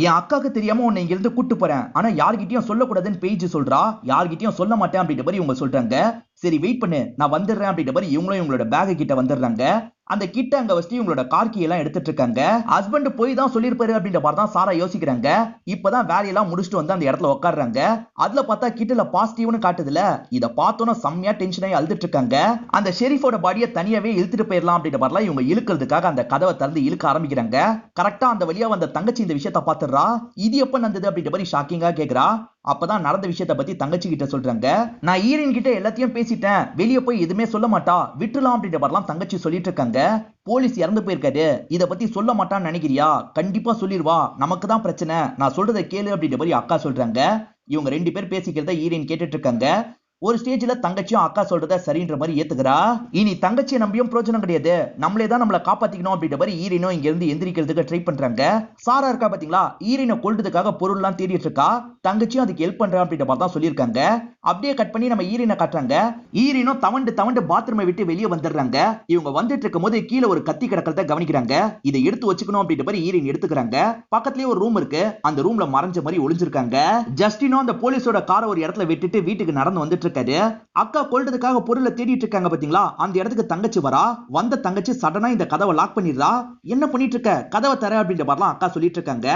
என் அக்காக்கு தெரியாம உன்னை இங்க இருந்து கூட்டு போறேன், ஆனா யார்கிட்டயும் சொல்லக்கூடாதுன்னு பேஜ் சொல்றா. யார்கிட்டயும் சொல்ல மாட்டேன் அப்படின்ற மாதிரி இவங்க சொல்றாங்க. சரி வெயிட் பண்ணு, நான் வந்துடுறேன் அப்படின்ற மாதிரி இவங்களும் இவங்களோட பேக் கிட்ட வந்துடுறாங்க. அந்த கிட்ட அங்க வச்சு இவங்களோட கார் கீ எல்லாம் எடுத்துட்டு இருக்காங்க. ஹஸ்பண்ட் போய் தான் சொல்லிருப்பாரு அப்படின்ற மாதிரி தான் சாரா யோசிக்கிறாங்க. இப்பதான் வேலையெல்லாம் முடிச்சுட்டு வந்து அந்த இடத்துல உட்காடுறாங்க. அதுல பார்த்தா கிட்டல பாசிட்டிவ்னு காட்டுதுல. இத பார்த்தோன்னா செம்மையா டென்ஷன் ஆகி அழுதுட்டு இருக்காங்க. அந்த ஷெரீஃபோட பாடியை தனியாவே இழுத்துட்டு போயிடலாம் அப்படின்ற மாதிரிலாம் இவங்க இழுக்கிறதுக்காக அந்த கதவை திறந்து இழுக்க ஆரம்பிக்கிறாங்க. கரெக்டா அந்த வழியா வந்த தங்கச்சி இந்த விஷயத்த பாத்துறா. இது எப்ப நடந்தது அப்படின்ற மாதிரி ஷாக்கிங்கா கேக்குறா. அப்பதான் நடந்த விஷயத்தை பத்தி தங்கச்சி கிட்ட சொல்றாங்க. நான் ஈரின் கிட்ட எல்லாத்தையும் பேசிட்டேன், வெளியே போய் எதுவுமே சொல்ல மாட்டா, விட்டுலாம் அப்படின்ற மாதிரிலாம் தங்கச்சி சொல்லிட்டு இருக்காங்க. போலீஸ் இறந்து போயிருக்காரு, இத பத்தி சொல்ல மாட்டான்னு நினைக்கிறியா? கண்டிப்பா சொல்லிடுவா, நமக்கு தான் பிரச்சனை, நான் சொல்றதை கேளு அப்படின்ற மாதிரி அக்கா சொல்றாங்க. இவங்க ரெண்டு பேர் பேசிக்கிறத ஈரின் கேட்டுட்டு இருக்காங்க. ஒரு ஸ்டேஜ்ல தங்கச்சியும் அக்கா சொல்றத சரின்ற மாதிரி ஏத்துக்கிறா. இனி தங்கச்சியை நம்பியும் பிரோஜனம் கிடையாது, நம்மளே தான் நம்மளை காப்பாத்திக்கணும் அப்படின்ற மாதிரி ஈரினும் இங்க இருந்து எந்திரிக்கிறதுக்கு ட்ரை பண்றாங்க. சாரா இருக்கா பாத்தீங்களா, ஈரினை கொல்றதுக்காக பொருள் எல்லாம் தேடிட்டு இருக்கா. தங்கச்சியும் அதுக்கு ஹெல்ப் பண்றா அப்படின்ற மாதிரி தான் சொல்லியிருக்காங்க. அப்படியே கட் பண்ணி நம்ம ஈரினை காட்டுறாங்க. ஈரினும் தவண்டு பாத்ரூமை விட்டு வெளியே வந்துடுறாங்க. இவங்க வந்துட்டு இருக்கும் போது கீழே ஒரு கத்தி கிடக்கிறத கவனிக்கிறாங்க. இதை எடுத்து வச்சுக்கணும் அப்படின்ற மாதிரி ஈரின் எடுத்துக்கிறாங்க. பக்கத்துலயே ஒரு ரூம் இருக்கு, அந்த ரூம்ல மறைஞ்ச மாதிரி ஒளிஞ்சிருக்காங்க. ஜஸ்டினும் அந்த போலீஸோட காரை ஒரு இடத்துல விட்டுட்டு வீட்டுக்கு நடந்து வந்துட்டு இருக்காரு. அக்கா கொல்றதுக்காக பொருளை தேடிட்டு இருக்காங்க பாத்தீங்களா, அந்த இடத்துக்கு தங்கச்சி வரா. வந்த தங்கச்சி சடனா இந்த கதவை லாக் பண்ணிடுறா. என்ன பண்ணிட்டு இருக்க, கதவை தர அப்படின்ற மாதிரிலாம் அக்கா சொல்லிட்டு இருக்காங்க.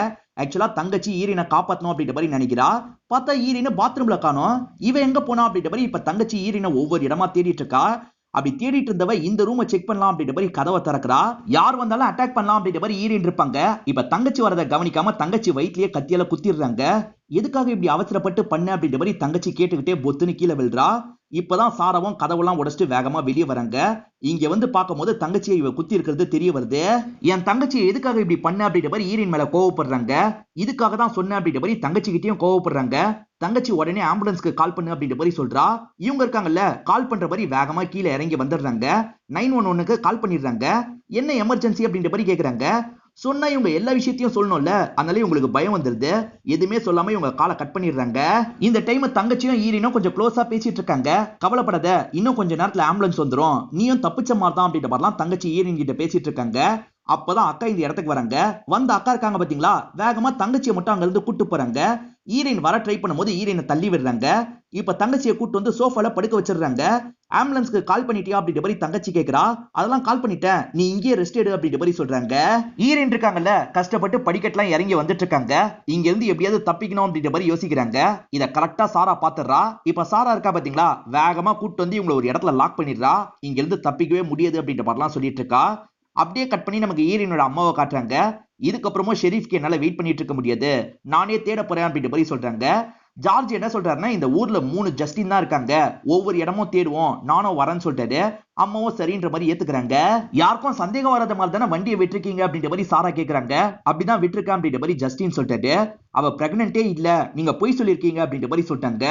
ஆக்சுவலா தங்கச்சி ஈரினை காப்பாத்தணும் அப்படின்ற மாதிரி நினைக்கிறா. பார்த்தா ஈரினை பாத்ரூம்ல காணோம். இவ எங்க போனா அப்படின்ற மாதிரி இப்ப தங்கச்சி ஈரினை ஒவ்வொரு இடமா தேடிட்டு இருக்கா. அப்படி தேடிட்டு இருந்தவ இந்த ரூமை செக் பண்ணலாம் அப்படின்ற மாதிரி கதவை திறக்கிறா. யார் வந்தாலும் அட்டாக் பண்ணலாம் அப்படின்ற மாதிரி ஈரின் இருப்பாங்க. இப்ப தங்கச்சி வரதை கவனிக்காம தங்கச்சி வயிற்றிலேயே கத்தியால குத்திடுறாங்க. எதுக்காக இப்படி அவசரப்பட்டு பண்ண அப்படின்ற மாதிரி தங்கச்சி கேட்டுக்கிட்டே பொத்துன்னு கீழே விழுறா. இப்பதான் சாராவும் கதவெல்லாம் உடைச்சிட்டு வேகமா வெளியே வராங்க. இங்க வந்து பார்க்கும்போது தங்கச்சியை இவ குத்தி இருக்கிறது தெரிய வருது. என் தங்கச்சியை எதுக்காக இப்படி பண்ண அப்படின்ற மாதிரி ஈரின் மேல கோவப்படுறாங்க. இதுக்காக தான் சொன்ன அப்படின்ற மாதிரி தங்கச்சி கிட்டயும் கோவப்படுறாங்க. தங்கச்சி உடனே ஆம்புலன்ஸ்க்கு கால் பண்ணு அப்படின்ற மாதிரி சொல்றா. இவங்க இருக்காங்கல்ல கால் பண்ற மாதிரி வேகமா கீழே இறங்கி வந்துடுறாங்க. 911க்கு கால் பண்ணிடுறாங்க. என்ன எமர்ஜென்சி அப்படின்ற மாதிரி கேக்குறாங்க. சொன்னா இவங்க எல்லா விஷயத்தையும் சொல்லணும்ல, அதனால உங்களுக்கு பயம் வந்துருது. எதுவுமே சொல்லாம இவங்க காலை கட் பண்ணிடுறாங்க. இந்த டைம் தங்கச்சியும் ஈரினும் கொஞ்சம் க்ளோஸா பேசிட்டு இருக்காங்க. கவலைப்படாத, இன்னும் கொஞ்ச நேரத்துல ஆம்புலன்ஸ் வந்துரும், நீயும் தப்பிச்ச மாதிரி தான் அப்படின்ற மாதிரிலாம் தங்கச்சி ஈரின் கிட்ட பேசிட்டு இருக்காங்க. அப்பதான் அக்கா இந்த இடத்துக்கு வராங்க. வந்து அக்கா இருக்காங்க பாத்தீங்களா, வேகமா தங்கச்சியை மட்டும் அங்க இருந்து கூட்டு போறாங்க. ஈரின் வர ட்ரை பண்ணும்போது ஈரினை தள்ளி விடுறாங்க. இப்ப தங்கச்சியை கூட்டு வந்து சோஃபால படுக்க வச்சிடுறாங்க. ஆம்புலன்ஸ்க்கு கால் பண்ணிட்டியா அப்படின்ற மாதிரி தங்கச்சி கேக்குறா. அதெல்லாம் கால் பண்ணிட்டேன், நீ இங்கேயே ரெஸ்ட் எடு அப்படின்ற மாதிரி சொல்றாங்க. ஈரின் இருக்காங்கல்ல கஷ்டப்பட்டு படிக்கட்டுலாம் இறங்கி வந்துட்டு இருக்காங்க. இங்க இருந்து எப்படியாவது தப்பிக்கணும் அப்படின்ற மாதிரி யோசிக்கிறாங்க. இத கரெக்டா சாரா பாத்துறா. இப்ப சாரா இருக்கா பாத்தீங்களா, வேகமா கூட்டு வந்து இவங்களை ஒரு இடத்துல லாக் பண்ணிடுறா. இங்க இருந்து தப்பிக்கவே முடியாது அப்படின்ற மாதிரிலாம் சொல்லிட்டு இருக்கா. அப்படியே கட் பண்ணி நமக்கு ஈரினோட அம்மாவை காட்டுறாங்க. இதுக்கப்புறமும் ஷெரீஃப்க்கு என்னால வெயிட் பண்ணிட்டு இருக்க முடியாது, நானே தேட போறேன் அப்படின்ற மாதிரி சொல்றாங்க. ஜார்ஜ் என்ன சொல்றாருன்னா, இந்த ஊர்ல 3 ஜஸ்டின் தான் இருக்காங்க, ஒவ்வொரு இடமும் தேடுவோம், நானும் வரேன்னு சொல்லிட்டாரு. அம்மாவும் சரின்ற மாதிரி ஏத்துக்கிறாங்க. யாருக்கும் சந்தேகம் வராத மாதிரி தானே வண்டியை விட்டுருக்கீங்க அப்படின்ற மாதிரி சாரா கேக்குறாங்க. அப்படிதான் விட்டுருக்கேன் அப்படின்ற மாதிரி ஜஸ்டின் சொல்லிட்டாரு. அவ பிரெக்னன்ட்டே இல்ல, நீங்க பொய் சொல்லிருக்கீங்க அப்படின்ற மாதிரி சொல்லிட்டாங்க.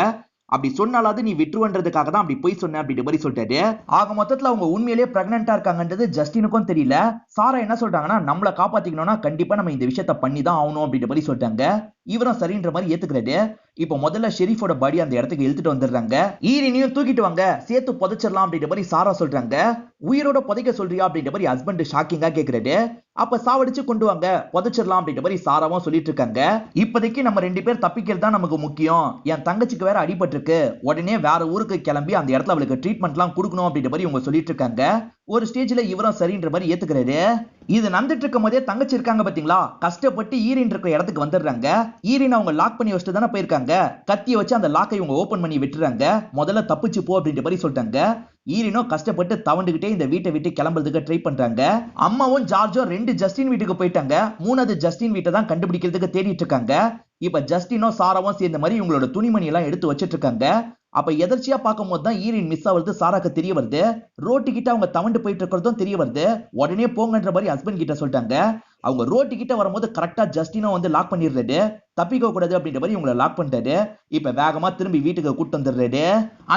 அப்படி சொன்னாலாவது நீ விட்டுருவன்றதுக்காக தான் அப்படி போய் சொன்ன அப்படின்ற மாதிரி சொல்லிட்டாரு. ஆக மொத்தத்துல அவங்க உண்மையிலேயே பிரெக்னன்ட்டா இருக்காங்கன்றது ஜஸ்டினுக்கும் தெரியல. சாரா என்ன சொல்றாங்கன்னா, நம்மள காப்பாத்திக்கணும்னா கண்டிப்பா நம்ம இந்த விஷயத்த பண்ணி தான் ஆகணும் அப்படின்ற மாதிரி சொல்லிட்டாங்க. இவரும் சரின்ற மாதிரி ஏத்துக்கிறாரு. இப்போ முதல்ல ஷெரீஃபோட பாடி அந்த இடத்துக்கு இழுத்துட்டு வந்துடுறாங்க. ஈரினையும் தூக்கிட்டு வாங்க, சேர்த்து புதைச்சிடலாம் அப்படின்ற மாதிரி சாரா சொல்றாங்க. உயிரோட புதைக்க சொல்றியா அப்படின்ற மாதிரி ஹஸ்பண்ட் ஷாக்கிங்கா கேக்குறாரு. அப்ப சாவடிச்சு கொண்டு வாங்க, புதைச்சிடலாம் அப்படின்ற மாதிரி சாராவும் சொல்லிட்டு இருக்காங்க. இப்போதைக்கு நம்ம 2 பேர் தப்பிக்கிறது தான் நமக்கு முக்கியம். என் தங்கச்சிக்கு வேற அடிபட்டு இருக்கு, உடனே வேற ஊருக்கு கிளம்பி அந்த இடத்துல அவளுக்கு ட்ரீட்மெண்ட்லாம் கொடுக்கணும் அப்படின்ற மாதிரி இவங்க சொல்லிட்டு இருக்காங்க. ஒரு ஸ்டேஜ்ல இவரும் சரின்ற மாதிரி ஏத்துக்கிறாரு. இது நடந்துட்டு இருக்கும் போதே தங்கச்சி இருக்காங்க பாத்தீங்களா, கஷ்டப்பட்டு ஈரின் இருக்கிற இடத்துக்கு வந்துடுறாங்க. ஈரின் அவங்க லாக் பண்ணி வச்சுட்டு தானே போயிருக்காங்க. கத்தியை வச்சு அந்த லாக்கை இவங்க ஓபன் பண்ணி விட்டுறாங்க. முதல்ல தப்பிச்சு போ அப்படின்ற மாதிரி சொல்லிட்டாங்க. ஈரினோ கஷ்டப்பட்டு தவண்டுகிட்டே இந்த வீட்டை விட்டு கிளம்புறதுக்கு ட்ரை பண்றாங்க. அம்மாவும் ஜார்ஜும் 2 ஜஸ்டின் வீட்டுக்கு போயிட்டாங்க. 3வது ஜஸ்டின் வீட்டை தான் கண்டுபிடிக்கிறதுக்கு தேடிட்டு இருக்காங்க. இப்ப ஜஸ்டினோ சாராவும் சேர்ந்த மாதிரி இவங்களோட துணிமணி எல்லாம் எடுத்து வச்சிட்டு இருக்காங்க. அப்ப எதர்ச்சியா பார்க்கும்போது தான் ஈரின் மிஸ் ஆகுறது சாராக்கு தெரிய வருது. ரோட்டு கிட்ட அவங்க தவண்டு போயிட்டு இருக்கிறதும் தெரிய வருது. உடனே போங்கன்ற மாதிரி ஹஸ்பண்ட் கிட்ட சொல்லிட்டாங்க. அவங்க ரோட்டு கிட்ட வரும்போது கரெக்டா ஜஸ்டினோ வந்து லாக் பண்ணிடுறாரு. தப்பிக்க கூடாது அப்படின்ற மாதிரி இவங்களை லாக் பண்ணிட்டாரு. இப்ப வேகமா திரும்பி வீட்டுக்கு கூட்டு வந்துடுறாரு.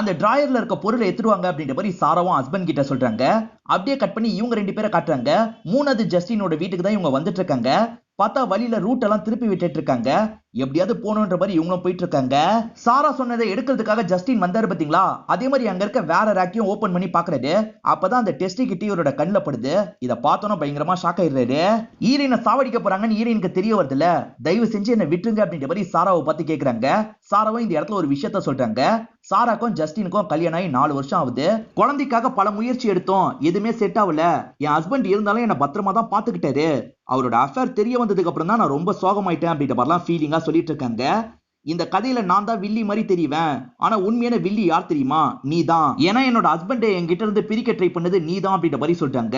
அந்த டிராயர்ல இருக்க பொருளை எடுத்துருவாங்க அப்படின்ற மாதிரி சாராவும் ஹஸ்பண்ட் கிட்ட சொல்றாங்க. அப்படியே கட் பண்ணி இவங்க 2 பேரை காட்டுறாங்க. 3வது ஜஸ்டினோட வீட்டுக்கு தான் இவங்க வந்துட்டு இருக்காங்க. பார்த்தா வழியில ரூட் எல்லாம் திருப்பி விட்டுட்டு இருக்காங்க. எப்படியாவது போகணுன்ற மாதிரி இவங்களும் போயிட்டு இருக்காங்க. சாரா சொன்னதை எடுக்கிறதுக்காக ஜஸ்டின் வந்தாரு பாத்தீங்களா, அதே மாதிரி அங்க இருக்க வேற ரேக்கையும் ஓபன் பண்ணி பாக்குறாரு. அப்பதான் அந்த டெஸ்ட் கிட்ட இவரோட கண்ணுல படுது. இத பார்த்தோன்னா பயங்கரமா ஷாக் ஆயிடுறாரு. ஈரினை சாவடிக்க போறாங்கன்னு ஈரினுக்கு தெரிய வருதுல, தயவு செஞ்சு என்ன விட்டுருங்க அப்படின்ற மாதிரி சாராவை பார்த்து கேக்குறாங்க. சாராவும் இந்த இடத்துல ஒரு விஷயத்த சொல்றாங்க. சாராக்கும் ஜஸ்டினுக்கும் கல்யாணம் ஆகி 4 வருஷம் ஆகுது. குழந்தைக்காக பல முயற்சி எடுத்தோம், எதுவுமே செட் ஆகல. என் ஹஸ்பண்ட் இருந்தாலும் என்ன பத்திரமா தான் பாத்துக்கிட்டாரு. அவரோட அஃபேர் தெரிய வந்ததுக்கு அப்புறம் தான் நான் ரொம்ப சோகமாயிட்டேன் அப்படின்ற மாதிரிலாம் ஃபீலிங்கா சொல்லிட்டு இருக்காங்க. இந்த கதையில நான் தான் வில்லி மாதிரி தெரிவேன், ஆனா உண்மையான வில்லி யார் தெரியுமா, நீ தான். ஏன்னா என்னோட ஹஸ்பண்ட் என்கிட்ட இருந்து பிரிக்க ட்ரை பண்ணது நீ தான் அப்படின்ற மாதிரி சொல்றாங்க.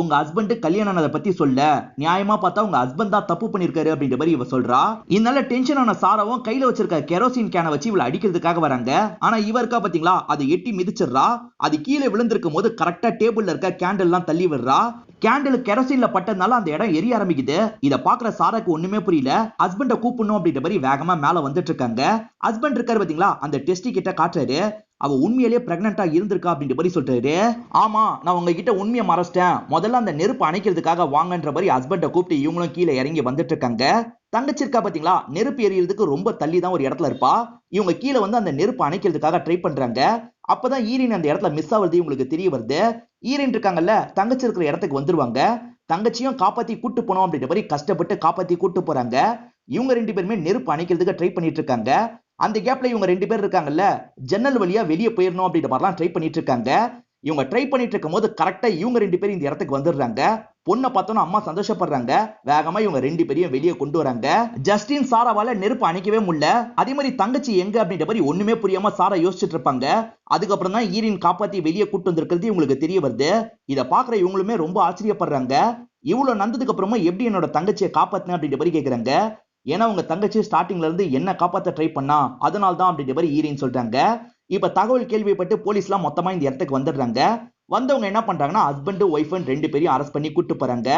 உங்க ஹஸ்பண்ட் கல்யாணம் ஆனதை பத்தி சொல்ல, நியாயமா பார்த்தா உங்க ஹஸ்பண்ட் தான் தப்பு பண்ணிருக்காரு அப்படின்ற மாதிரி இவ சொல்றா. இதனால டென்ஷன் ஆன சாராவும் கையில வச்சிருக்க கெரோசின் கேனை வச்சு இவளை அடிக்கிறதுக்காக வராங்க. ஆனா இவ இருக்கா பாத்தீங்களா, அது எட்டி மிதிச்சிடுறா. அது கீழே விழுந்திருக்கும் போது கரெக்டா டேபிள்ல இருக்க கேண்டில் எல்லாம் தள்ளி விடுறா. கேண்டில் கெரோசின்ல பட்டதுனால அந்த இடம் எரிய ஆரம்பிக்குது. இத பாக்குற சாராக்கு ஒண்ணுமே புரியல. ஹஸ்பண்ட கூப்பிடணும் அப்படின்ற மாதிரி வேகமா மேல வந்துட்டு இருக்காங்க. ஹஸ்பண்ட் இருக்காரு பாத்தீங்களா, அந்த டெஸ்ட் கிட்ட காட்டுறாரு. அவ உண்மையிலேயே பிரெக்னன்ட்டா இருந்திருக்கா அப்படின்ற மாதிரி சொல்றாரு. ஆமா, நான் உங்ககிட்ட உண்மையை மறைச்சிட்டேன், முதல்ல அந்த நெருப்பு அணைக்கிறதுக்காக வாங்கன்ற மாதிரி ஹஸ்பண்ட கூப்பிட்டு இவங்களும் கீழே இறங்கி வந்துட்டு இருக்காங்க. தங்கச்சி இருக்கா பாத்தீங்களா, நெருப்பு எரியறதுக்கு ரொம்ப தள்ளி தான் ஒரு இடத்துல இருப்பா. இவங்க கீழே வந்து அந்த நெருப்பு அணைக்கிறதுக்காக ட்ரை பண்றாங்க. அப்பதான் ஈரின் அந்த இடத்துல மிஸ் ஆகுறது இவங்களுக்கு தெரிய வருது. ஈரின் இருக்காங்கல்ல, தங்கச்சி இருக்கிற இடத்துக்கு வந்துருவாங்க. தங்கச்சியும் காப்பாத்தி கூட்டு போனோம் அப்படின்ற மாதிரி கஷ்டப்பட்டு காப்பாத்தி கூட்டு போறாங்க. இவங்க 2 பேருமே நெருப்பு அணைக்கிறதுக்கு ட்ரை பண்ணிட்டு இருக்காங்க. அந்த கேப்ல இவங்க 2 பேர் இருக்காங்கல்ல, ஜன்னல் வழியா வெளியே போயிடணும் அப்படின்ற மாதிரிலாம் ட்ரை பண்ணிட்டு இருக்காங்க. இவங்க ட்ரை பண்ணிட்டு இருக்கும்போது கரெக்டா இவங்க 2 பேரும் இந்த இடத்துக்கு வந்துடுறாங்க. பொண்ணை பார்த்தோன்னா அம்மா சந்தோஷப்படுறாங்க. வேகமா இவங்க 2 பேரையும் வெளியே கொண்டு வராங்க. ஜஸ்டின் சாராவால நெருப்பு அணைக்கவே முடியல. அதே மாதிரி தங்கச்சி எங்க அப்படின்ற மாதிரி ஒண்ணுமே புரியாம சாரா யோசிச்சுட்டு இருப்பாங்க. அதுக்கப்புறம் தான் ஈரின் காப்பாத்தி வெளியே கூட்டு வந்திருக்கிறது இவங்களுக்கு தெரிய வருது. இதை பாக்குற இவங்களுமே ரொம்ப ஆச்சரியப்படுறாங்க. இவ்வளவு நந்ததுக்கு அப்புறமா எப்படி என்னோட தங்கச்சியை காப்பாத்தின அப்படின்ற மாதிரி கேக்குறாங்க. ஏன்னா உங்க தங்கச்சி ஸ்டார்டிங்ல இருந்து என்ன காப்பாத்த ட்ரை பண்ணா, அதனால தான் அப்படின்ற மாதிரி ஈரின் சொல்றாங்க. இப்ப தகவல் கேள்விப்பட்டு போலீஸ்லாம் மொத்தமா இந்த இடத்துக்கு வந்துடுறாங்க. வந்தவங்க என்ன பண்றாங்கன்னா ஹஸ்பண்ட் ஒய்ஃப் 2 பேரையும் அரெஸ்ட் பண்ணி கூட்டு போறாங்க.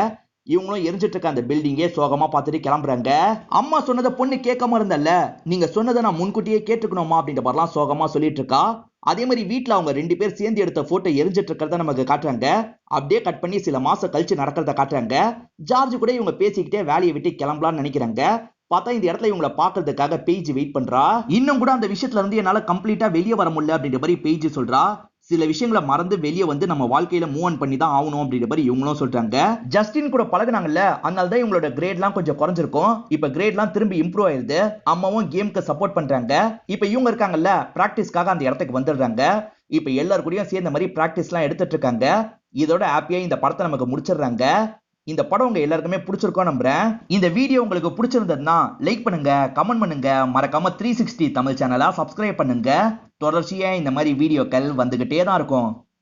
இவங்களும் எரிஞ்சிட்டு இருக்க அந்த பில்டிங்கே சோகமா பார்த்துட்டு கிளம்புறாங்க. அம்மா சொன்னதை பொண்ணு கேட்காம இருந்தல்ல, நீங்க சொன்னதை நான் முன்கூட்டியே கேட்டுக்கணுமா அப்படின்ற மாதிரிலாம் சோகமா சொல்லிட்டு இருக்கா. அதே மாதிரி வீட்டுல அவங்க 2 பேர் சேர்ந்து எடுத்த போட்டோ எரிஞ்சிட்டு இருக்கிறத நமக்கு காட்டுறாங்க. அப்படியே கட் பண்ணி சில மாசம் கழிச்சு நடக்கிறத காட்டுறாங்க. ஜார்ஜ் கூட இவங்க பேசிக்கிட்டே வேலையை விட்டு கிளம்பலாம்னு நினைக்கிறாங்க. பார்த்தா இந்த இடத்துல இவங்களை பாக்குறதுக்காக பேஜ் வெயிட் பண்றா. இன்னும் கூட அந்த விஷயத்துல இருந்து என்னால கம்ப்ளீட்டா வெளியே வர முடியல அப்படின்ற மாதிரி பேஜ் சொல்றா. சில விஷயங்களை மறந்து வெளியே வந்து நம்ம வாழ்க்கையில மூவ் ஆன் பண்ணி தான் ஆகணும் அப்படின்ற மாதிரி இவங்களும் சொல்றாங்க. ஜஸ்டின் கூட பழகுனாங்கல்ல, அதனால தான் இவங்களோட கிரேட்லாம் கொஞ்சம் குறைஞ்சிருக்கும். இப்ப கிரேட்லாம் திரும்பி இம்ப்ரூவ் ஆயிருது. அம்மாவும் கேமுக்கு சப்போர்ட் பண்றாங்க. இப்ப இவங்க இருக்காங்கல்ல, பிராக்டிஸ்க்காக அந்த இடத்துக்கு வந்துடுறாங்க. இப்ப எல்லாரும் கூடயும் சேர்ந்த மாதிரி பிராக்டிஸ்லாம் எடுத்துட்டு இருக்காங்க. இதோட ஹாப்பியா இந்த படத்தை நமக்கு முடிச்சிடுறாங்க. இந்த படம் உங்க எல்லாருக்குமே பிடிச்சிருக்கோம் நம்புறேன். இந்த வீடியோ உங்களுக்கு பிடிச்சிருந்ததுன்னா லைக் பண்ணுங்க, கமெண்ட் பண்ணுங்க, மறக்காம 360 தமிழ் சேனலை சப்ஸ்கிரைப் பண்ணுங்க. தொடர்ச்சியா இந்த மாதிரி வீடியோக்கள் வந்துகிட்டே தான் இருக்கும்.